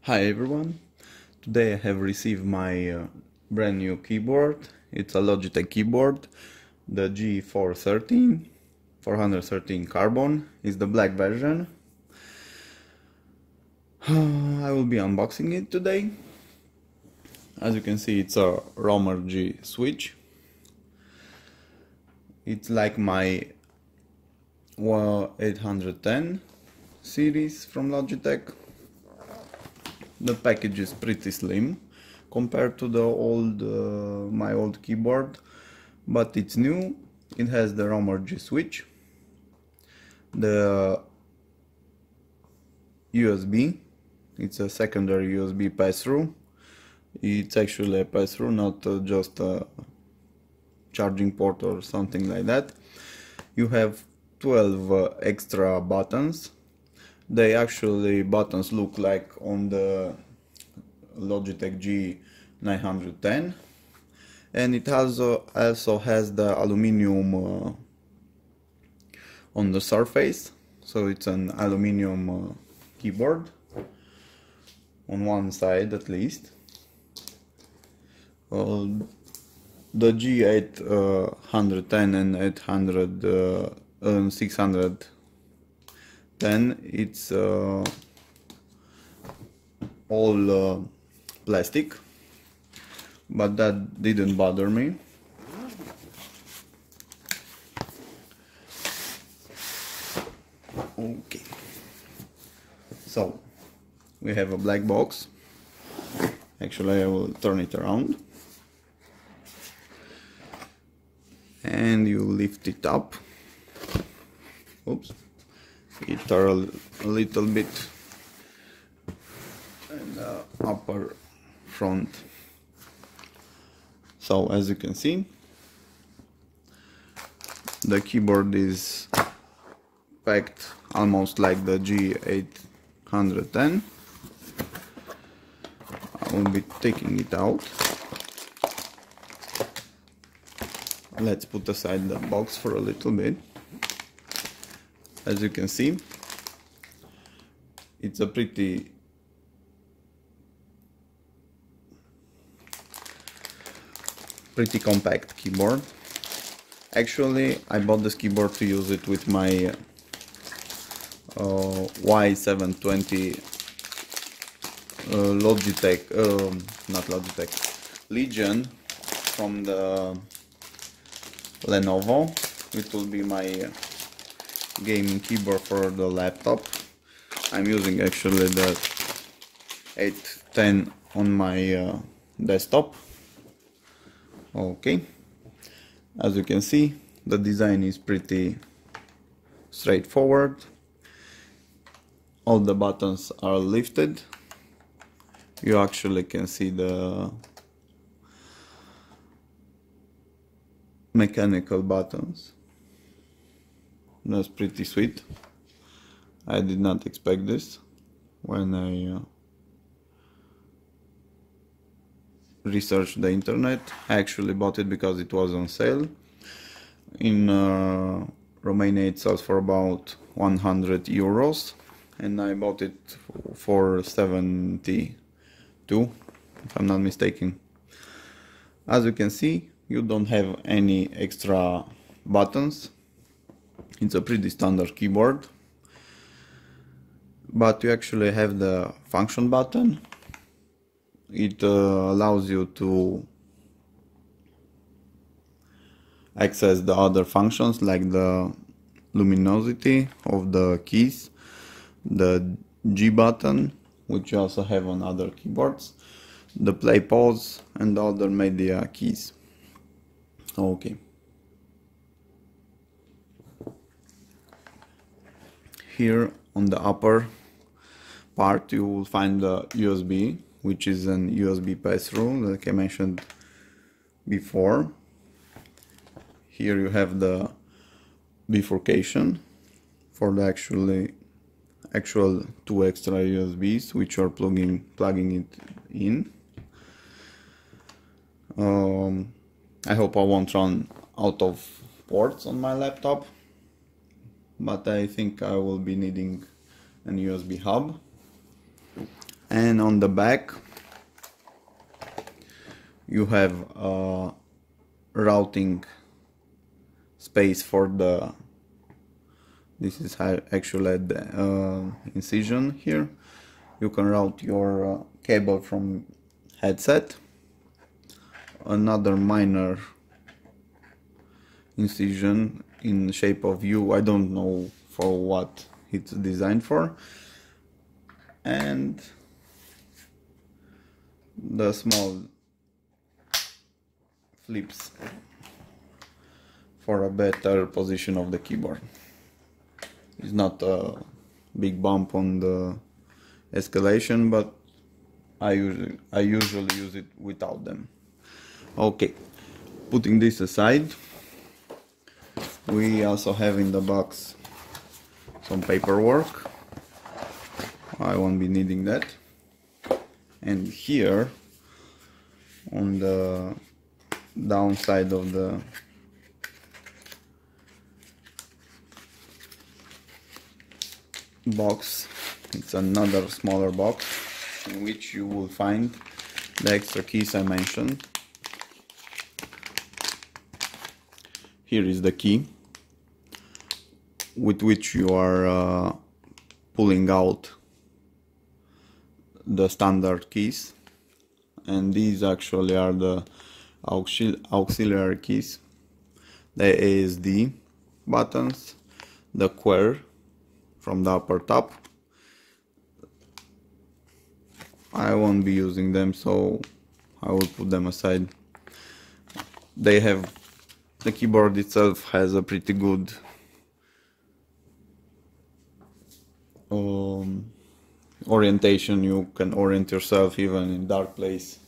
Hi everyone, today I have received my brand new keyboard. It's a Logitech keyboard, the G413, 413 carbon is the black version. I will be unboxing it today. As you can see, it's a Romer G switch. It's like my 810 series from Logitech. The package is pretty slim compared to the my old keyboard, but it's new. It has the Romer G switch, the USB. It's a secondary USB pass-through. It's actually a pass-through, not just a charging port or something like that. You have 12 extra buttons. They actually buttons look like on the Logitech G910, and it also has the aluminium on the surface, so it's an aluminium keyboard on one side at least. The G810 and 610, it's all plastic, but that didn't bother me. Okay, so we have a black box. Actually, I will turn it around and you lift it up. Oops, it turned a little bit in the upper front. So as you can see, the keyboard is packed almost like the G810. I will be taking it out. Let's put aside the box for a little bit. As you can see, it's a pretty compact keyboard. Actually, I bought this keyboard to use it with my Y720 Legion from the Lenovo. It will be my gaming keyboard for the laptop. I'm using actually the 810 on my desktop. Okay, as you can see, the design is pretty straightforward. All the buttons are lifted. You actually can see the mechanical buttons. That's pretty sweet. I did not expect this when I researched the internet. I actually bought it because it was on sale. In Romania it sells for about 100 euros and I bought it for 72, if I'm not mistaken. As you can see, you don't have any extra buttons. It's a pretty standard keyboard, but you actually have the function button. It allows you to access the other functions like the luminosity of the keys, the G button, which you also have on other keyboards, the play, pause, and the other media keys. Okay. Here on the upper part you will find the USB, which is an USB pass-through like I mentioned before. Here you have the bifurcation for the actual two extra USBs, which are plugging it in. I hope I won't run out of ports on my laptop, but I think I will be needing an USB hub. And on the back you have a routing space for the, this is actually the incision here. You can route your cable from headset. Another minor incision in shape of U, I don't know for what it's designed for, and the small flips for a better position of the keyboard. It's not a big bump on the escalation, but I usually use it without them. Okay, putting this aside, we also have in the box some paperwork. I won't be needing that. And here on the downside of the box, it's another smaller box in which you will find the extra keys I mentioned. Here is the key with which you are pulling out the standard keys, and these actually are the auxiliary keys, the ASD buttons, the QR from the upper top. I won't be using them, so I will put them aside. They have, the keyboard itself has a pretty good orientation. You can orient yourself even in dark place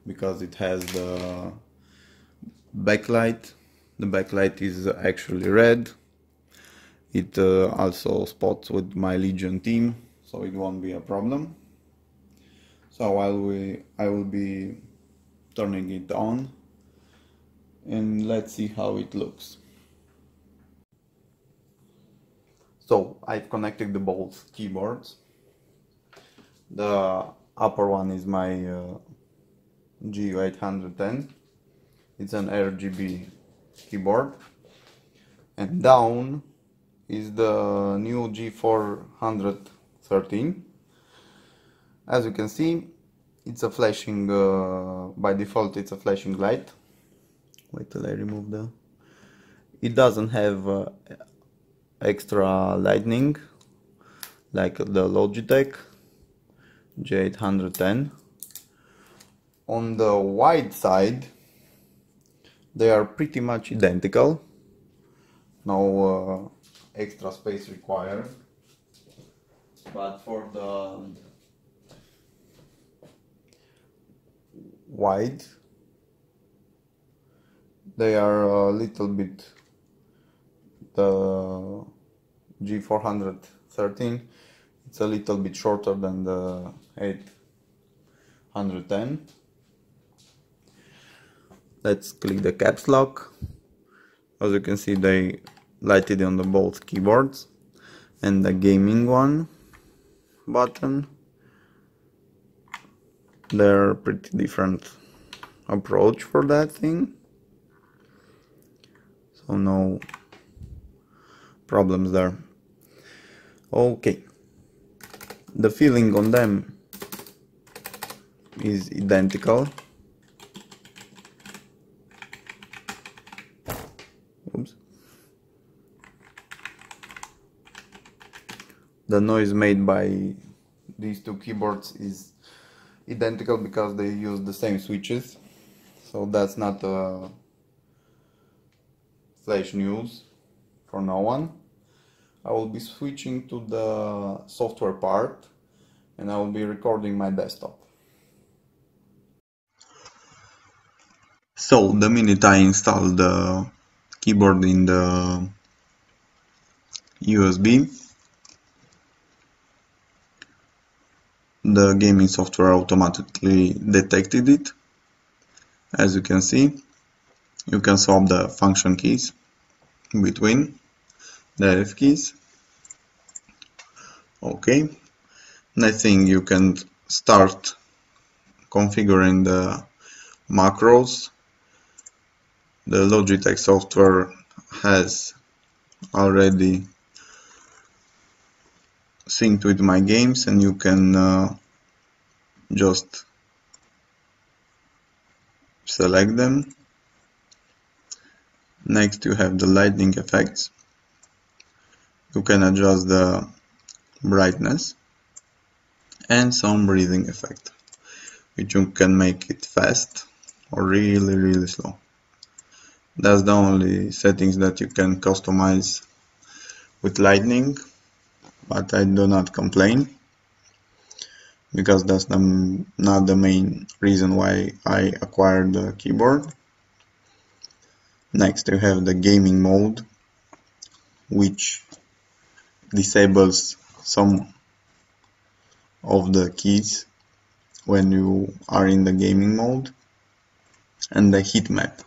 because it has the backlight. The backlight is actually red. It also spots with my Legion team, so it won't be a problem. So I will be turning it on, and let's see how it looks. So I've connected the both keyboards. The upper one is my G810. It's an RGB keyboard, and down is the new G413. As you can see, it's a flashing, by default it's a flashing light. Wait till I remove the, it doesn't have extra lightning like the Logitech G810. On the wide side they are pretty much identical, no extra space required, but for the wide they are a little bit, the G413 it's a little bit shorter than the 810. Let's click the caps lock. As you can see, they lighted on the both keyboards, and the gaming one button, they're pretty different approach for that thing, so no problems there. Okay, the feeling on them is identical. Oops. The noise made by these two keyboards is identical because they use the same switches, so that's not a flash news for no one. I will be switching to the software part, and I will be recording my desktop. So the minute I install the keyboard in the USB, the gaming software automatically detected it. As you can see, you can swap the function keys between the F keys. Okay, and I think you can start configuring the macros. The Logitech software has already synced with my games, and you can just select them. Next you have the lighting effects. You can adjust the brightness and some breathing effect, which you can make it fast or really slow. That's the only settings that you can customize with Lightning, but I do not complain, because that's not the main reason why I acquired the keyboard. Next you have the gaming mode, which disables some of the keys when you are in the gaming mode. And the heat map.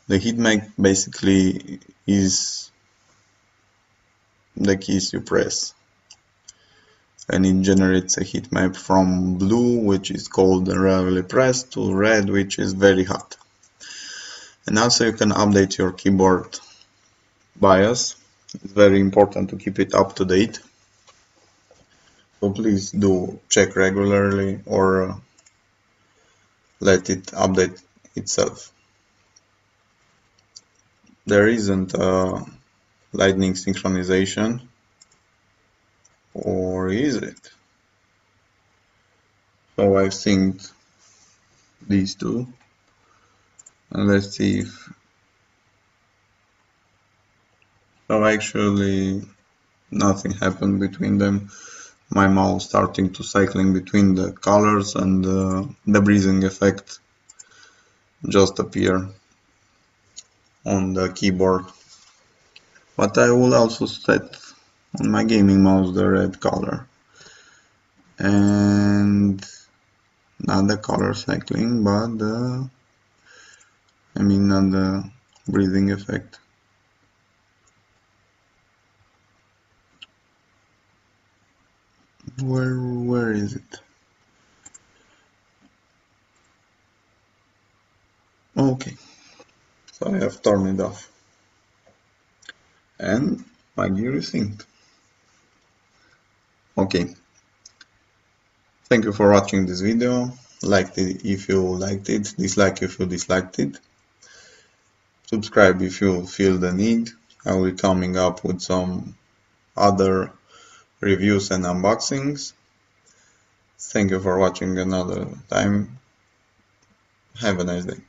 The heat map basically is the keys you press, and it generates a heat map from blue, which is cold and rarely pressed, to red, which is very hot. And also you can update your keyboard BIOS. It's very important to keep it up to date, so please do check regularly or let it update itself. There isn't a lightning synchronization, or is it? So I've synced these two, and let's see if... So actually nothing happened between them. My mouse starting to cycling between the colors, and the breathing effect just appear on the keyboard. But I will also set on my gaming mouse the red color, and not the color cycling, but not the breathing effect. Where is it? Okay, so I have turned it off, and my gear is synced. Okay, thank you for watching this video. Like it if you liked it, dislike if you disliked it. Subscribe if you feel the need. I will be coming up with some other reviews and unboxings. Thank you for watching another time. Have a nice day.